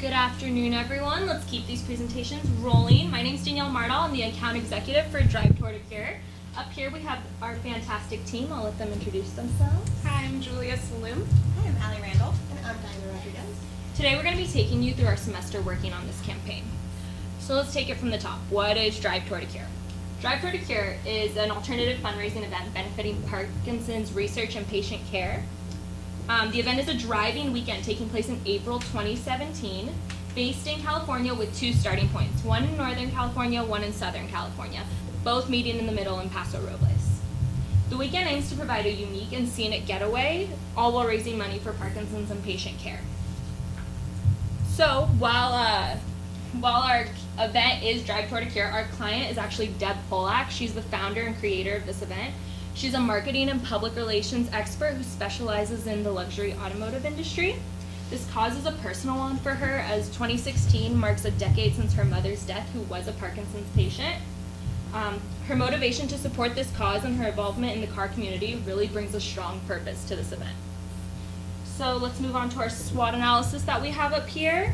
Good afternoon, everyone. Let's keep these presentations rolling. My name is Danielle Mardall. I'm the account executive for Drive Toward a Cure. Up here we have our fantastic team. I'll let them introduce themselves. Hi, I'm Julia Saloom. Hi, I'm Allie Randall. And I'm Diana Rodriguez. Today we're going to be taking you through our semester working on this campaign. So let's take it from the top. What is Drive Toward a Cure? Drive Toward a Cure is an alternative fundraising event benefiting Parkinson's research and patient care. The event is a driving weekend taking place in April 2017, based in California with two starting points, one in Northern California, one in Southern California, both meeting in the middle in Paso Robles. The weekend aims to provide a unique and scenic getaway, all while raising money for Parkinson's and patient care. So while our event is Drive Toward a Cure, our client is actually Deb Polak. She's the founder and creator of this event. She's a marketing and public relations expert who specializes in the luxury automotive industry. This cause is a personal one for her, as 2016 marks a decade since her mother's death, who was a Parkinson's patient. Her motivation to support this cause and her involvement in the car community really brings a strong purpose to this event. So let's move on to our SWOT analysis that we have up here.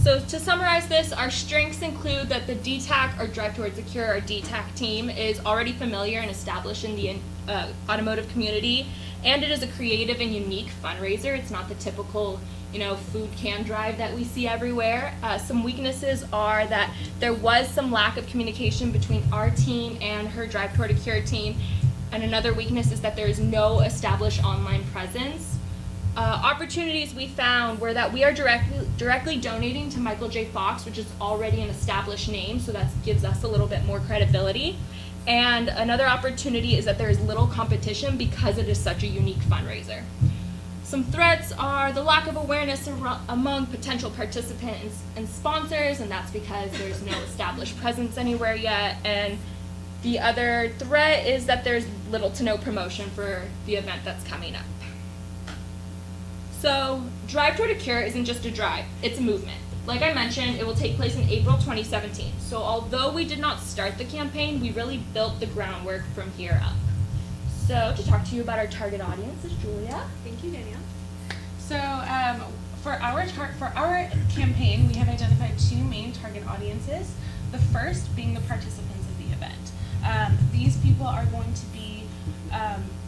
So to summarize this, our strengths include that the DTAC, or Drive Towards a Cure, our DTAC team, is already familiar and established in the automotive community, and it is a creative and unique fundraiser. It's not the typical, food can drive that we see everywhere. Some weaknesses are that there was some lack of communication between our team and her Drive Toward a Cure team, and another weakness is that there is no established online presence. Opportunities we found were that we are directly donating to Michael J. Fox, which is already an established name, so that gives us a little bit more credibility. And another opportunity is that there is little competition because it is such a unique fundraiser. Some threats are the lack of awareness among potential participants and sponsors, and that's because there's no established presence anywhere yet. And the other threat is that there's little to no promotion for the event that's coming up. So Drive Toward a Cure isn't just a drive, it's a movement. Like I mentioned, it will take place in April 2017. So although we did not start the campaign, we really built the groundwork from here up. So to talk to you about our target audience is Julia. Thank you, Danielle. So for our campaign, we have identified two main target audiences. The first being the participants of the event. These people are going to be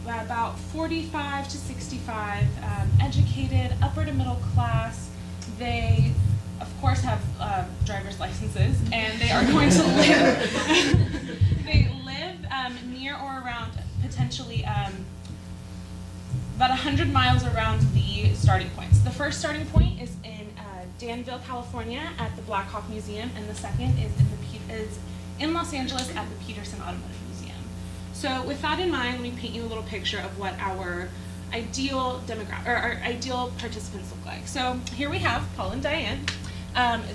about 45 to 65, educated, upper to middle class. They, of course, have driver's licenses, and they are going to live. They live near or around potentially about 100 miles around the starting points. The first starting point is in Danville, California, at the Black Hawk Museum, and the second is in Los Angeles at the Peterson Automotive Museum. So with that in mind, let me paint you a little picture of what our ideal demographic, or our ideal participants look like. So here we have Paul and Diane.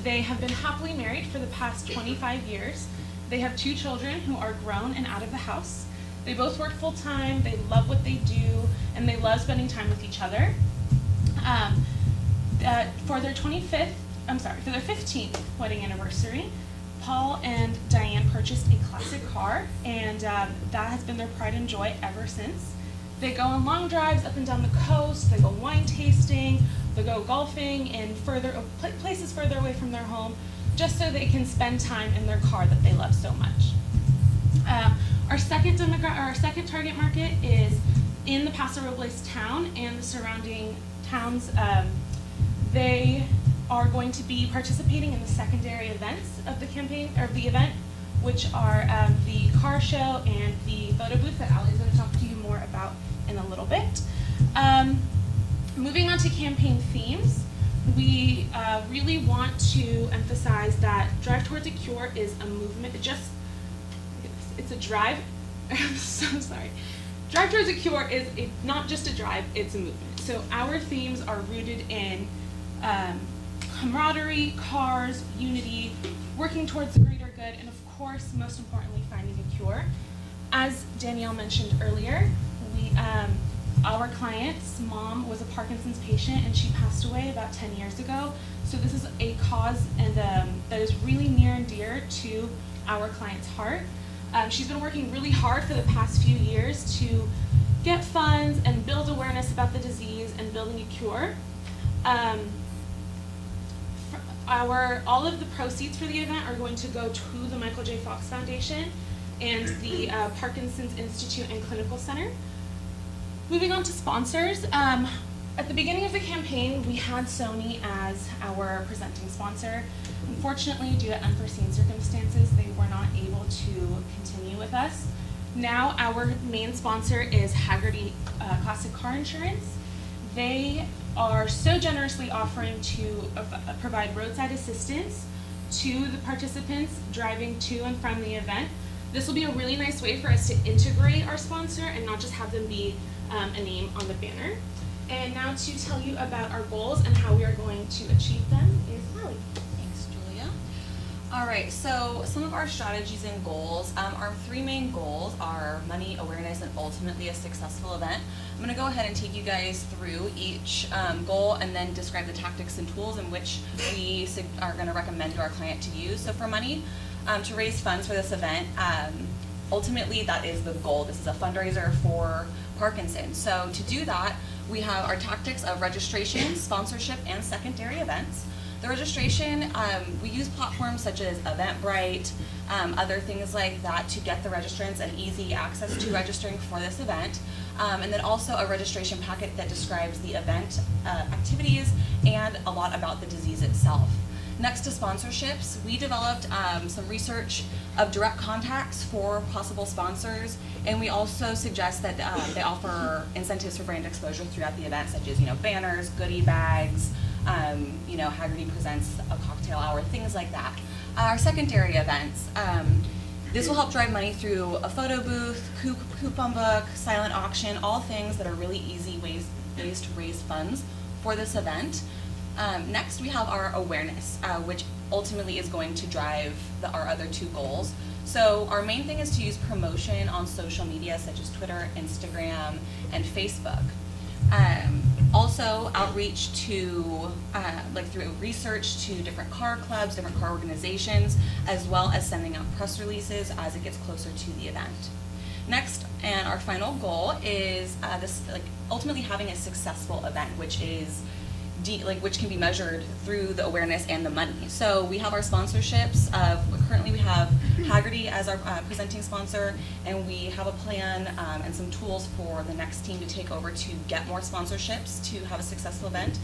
They have been happily married for the past 25 years. They have two children who are grown and out of the house. They both work full time, they love what they do, and they love spending time with each other. For their 15th wedding anniversary, Paul and Diane purchased a classic car, and that has been their pride and joy ever since. They go on long drives up and down the coast, they go wine tasting, they go golfing in places further away from their home, just so they can spend time in their car that they love so much. Our second target market is in the Paso Robles town and the surrounding towns. They are going to be participating in the secondary events of the campaign, or the event, which are the car show and the photo booth that Allie's going to talk to you more about in a little bit. Moving on to campaign themes, we really want to emphasize that Drive Towards a Cure is a movement. It's a drive. I'm so sorry. Drive Towards a Cure is not just a drive, it's a movement. So our themes are rooted in camaraderie, cars, unity, working towards the greater good, and of course, most importantly, finding a cure. As Danielle mentioned earlier, our client's mom was a Parkinson's patient, and she passed away about 10 years ago. So this is a cause and that is really near and dear to our client's heart. She's been working really hard for the past few years to get funds and build awareness about the disease and building a cure. All of the proceeds for the event are going to go to the Michael J. Fox Foundation and the Parkinson's Institute and Clinical Center. Moving on to sponsors. At the beginning of the campaign, we had Sony as our presenting sponsor. Unfortunately, due to unforeseen circumstances, they were not able to continue with us. Now our main sponsor is Hagerty Classic Car Insurance. They are so generously offering to provide roadside assistance to the participants driving to and from the event. This will be a really nice way for us to integrate our sponsor and not just have them be a name on the banner. And now to tell you about our goals and how we are going to achieve them is Allie. Thanks, Julia. All right, so some of our strategies and goals. Our three main goals are money, awareness, and ultimately a successful event. I'm going to go ahead and take you guys through each goal and then describe the tactics and tools in which we are going to recommend to our client to use. So for money, to raise funds for this event, ultimately that is the goal. This is a fundraiser for Parkinson's. So to do that, we have our tactics of registration, sponsorship, and secondary events. The registration, we use platforms such as Eventbrite, other things like that to get the registrants and easy access to registering for this event. And then also a registration packet that describes the event activities and a lot about the disease itself. Next to sponsorships, we developed some research of direct contacts for possible sponsors, and we also suggest that they offer incentives for brand exposure throughout the event, such as banners, goodie bags, Hagerty presents a cocktail hour, things like that. Our secondary events, this will help drive money through a photo booth, coupon book, silent auction, all things that are really easy ways to raise funds for this event. Next, we have our awareness, which ultimately is going to drive our other two goals. So our main thing is to use promotion on social media such as Twitter, Instagram, and Facebook. Also outreach to, through research to different car clubs, different car organizations, as well as sending out press releases as it gets closer to the event. Next, and our final goal is ultimately having a successful event, which is which can be measured through the awareness and the money. So we have our sponsorships. Currently we have Hagerty as our presenting sponsor, and we have a plan and some tools for the next team to take over to get more sponsorships to have a successful event.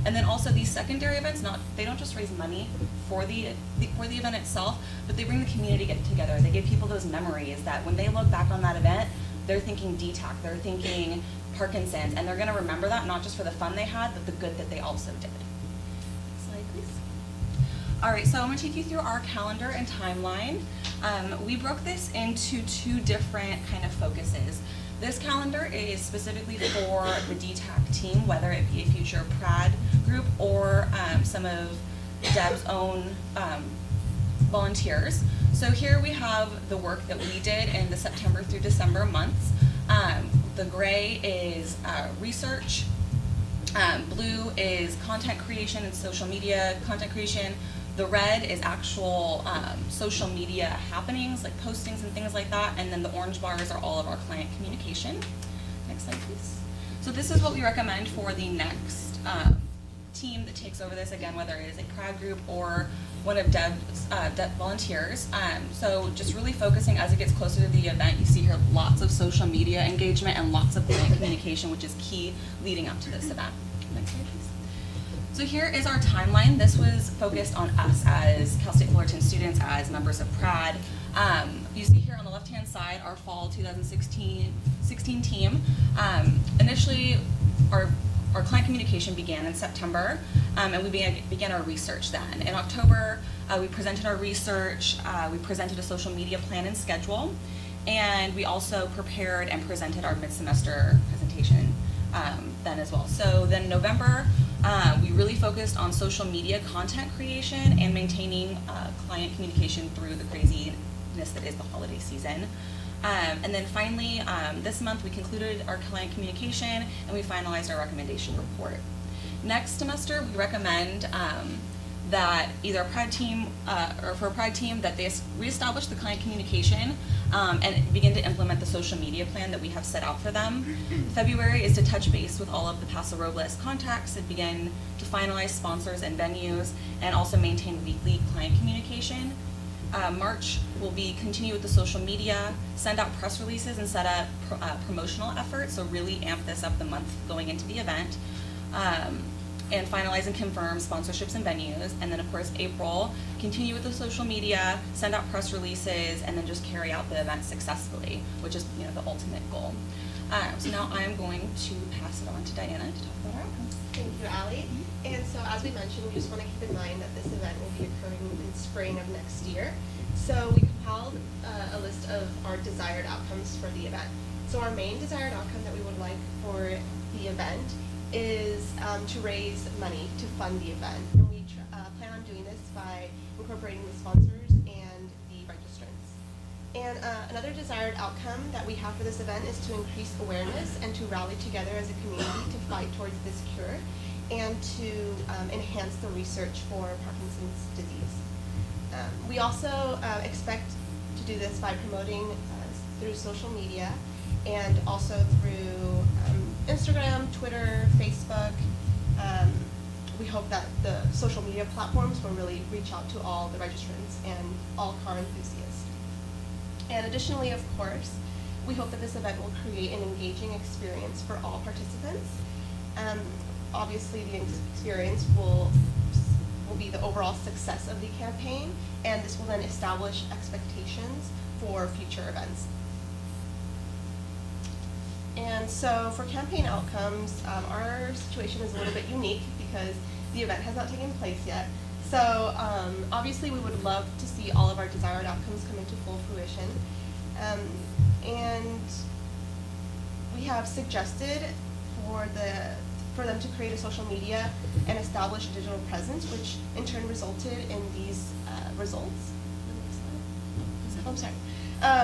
And then also these secondary events, they don't just raise money for the event itself, but they bring the community together. They give people those memories that when they look back on that event, they're thinking DTAC, they're thinking Parkinson's, and they're going to remember that not just for the fun they had, but the good that they also did. Slide, please. All right, so I'm going to take you through our calendar and timeline. We broke this into two different kind of focuses. This calendar is specifically for the DTAC team, whether it be a future PRAD group or some of Deb's own volunteers. So here we have the work that we did in the September through December months. The gray is research, blue is content creation and social media content creation, the red is actual social media happenings like postings and things like that, and then the orange bars are all of our client communication. Next slide, please. So this is what we recommend for the next team that takes over this, again, whether it is a PRAD group or one of Deb's volunteers. So just really focusing as it gets closer to the event. You see here lots of social media engagement and lots of client communication, which is key leading up to this event. Next slide, please. So here is our timeline. This was focused on us as Cal State Fullerton students, as members of PRAD. You see here on the left-hand side our fall 2016 team. Initially, our client communication began in September, and we began our research then. In October, we presented our research, we presented a social media plan and schedule, and we also prepared and presented our mid-semester presentation then as well. So then November, we really focused on social media content creation and maintaining client communication through the craziness that is the holiday season. And then finally, this month we concluded our client communication and we finalized our recommendation report. Next semester, we recommend that either a Pride team or for a Pride team that they reestablish the client communication and begin to implement the social media plan that we have set out for them. February is to touch base with all of the Paso Robles contacts and begin to finalize sponsors and venues and also maintain weekly client communication. March will be continue with the social media, send out press releases and set up promotional efforts, so really amp this up the month going into the event. And finalize and confirm sponsorships and venues. And then of course April, continue with the social media, send out press releases, and then just carry out the event successfully, which is the ultimate goal. So now I'm going to pass it on to Diana to talk about our outcomes. Thank you, Allie. And so as we mentioned, we just want to keep in mind that this event will be occurring in spring of next year. So we compiled a list of our desired outcomes for the event. So our main desired outcome that we would like for the event is to raise money to fund the event. And we plan on doing this by incorporating the sponsors and the registrants. And another desired outcome that we have for this event is to increase awareness and to rally together as a community to fight towards this cure and to enhance the research for Parkinson's disease. We also expect to do this by promoting through social media and also through Instagram, Twitter, Facebook. We hope that the social media platforms will really reach out to all the registrants and all car enthusiasts. And additionally, of course, we hope that this event will create an engaging experience for all participants. Obviously, the experience will be the overall success of the campaign, and this will then establish expectations for future events. And so for campaign outcomes, our situation is a little bit unique because the event has not taken place yet. So obviously we would love to see all of our desired outcomes come into full fruition. And we have suggested for them to create a social media and establish a digital presence, which in turn resulted in these results. I'm sorry.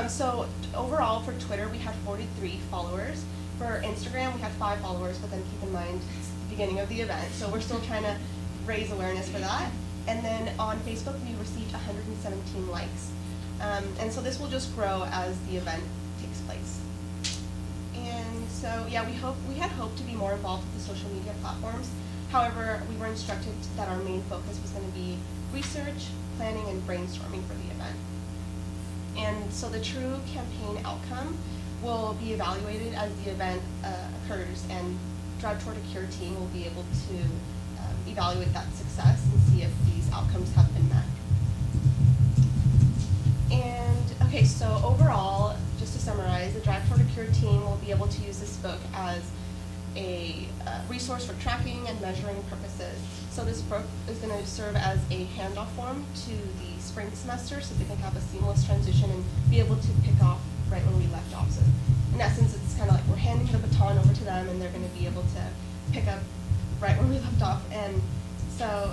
So overall for Twitter, we had 43 followers. For Instagram, we had 5 followers, but then keep in mind it's the beginning of the event, so we're still trying to raise awareness for that. And then on Facebook, we received 117 likes. And so this will just grow as the event takes place. And so, yeah, we had hoped to be more involved with the social media platforms. However, we were instructed that our main focus was going to be research, planning, and brainstorming for the event. And so the true campaign outcome will be evaluated as the event occurs, and Drive Toward a Cure team will be able to evaluate that success and see if these outcomes have been met. And okay, so overall, just to summarize, the Drive Toward a Cure team will be able to use this book as a resource for tracking and measuring purposes. So this book is going to serve as a handoff form to the spring semester so they can have a seamless transition and be able to pick off right when we left off. So in essence, it's kind of like we're handing the baton over to them and they're going to be able to pick up right when we left off. And so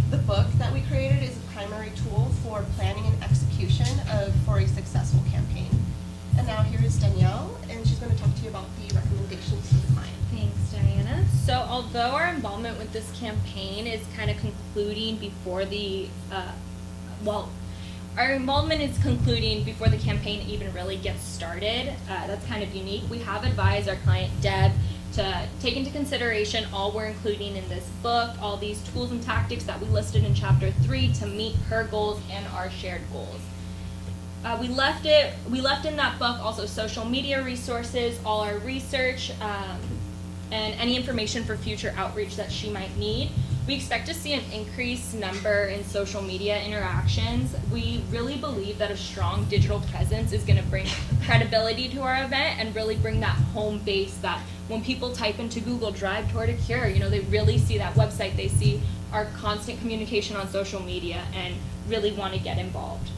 the book that we created is a primary tool for planning and execution for a successful campaign. And now here is Danielle, and she's going to talk to you about the recommendations to the client. Thanks, Diana. So although our involvement with this campaign is kind of concluding before the, our involvement is concluding before the campaign even really gets started. That's kind of unique. We have advised our client, Deb, to take into consideration all we're including in this book, all these tools and tactics that we listed in Chapter 3 to meet her goals and our shared goals. We left in that book also social media resources, all our research, and any information for future outreach that she might need. We expect to see an increased number in social media interactions. We really believe that a strong digital presence is going to bring credibility to our event and really bring that home base that when people type into Google Drive Toward a Cure, they really see that website, they see our constant communication on social media and really want to get involved.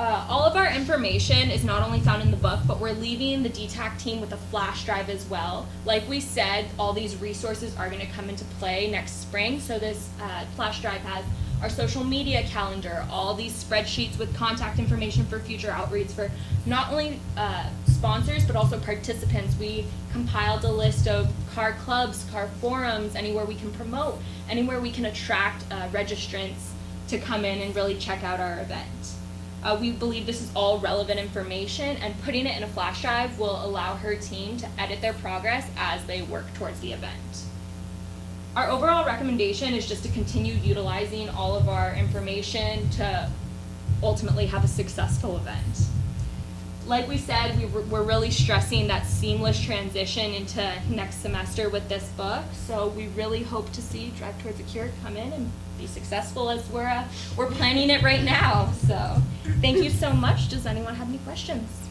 All of our information is not only found in the book, but we're leaving the DTAC team with a flash drive as well. Like we said, all these resources are going to come into play next spring. So this flash drive has our social media calendar, all these spreadsheets with contact information for future outreach for not only sponsors but also participants. We compiled a list of car clubs, car forums, anywhere we can promote, anywhere we can attract registrants to come in and really check out our event. We believe this is all relevant information, and putting it in a flash drive will allow her team to edit their progress as they work towards the event. Our overall recommendation is just to continue utilizing all of our information to ultimately have a successful event. Like we said, we're really stressing that seamless transition into next semester with this book, so we really hope to see Drive Towards a Cure come in and be successful as we're planning it right now. So thank you so much. Does anyone have any questions?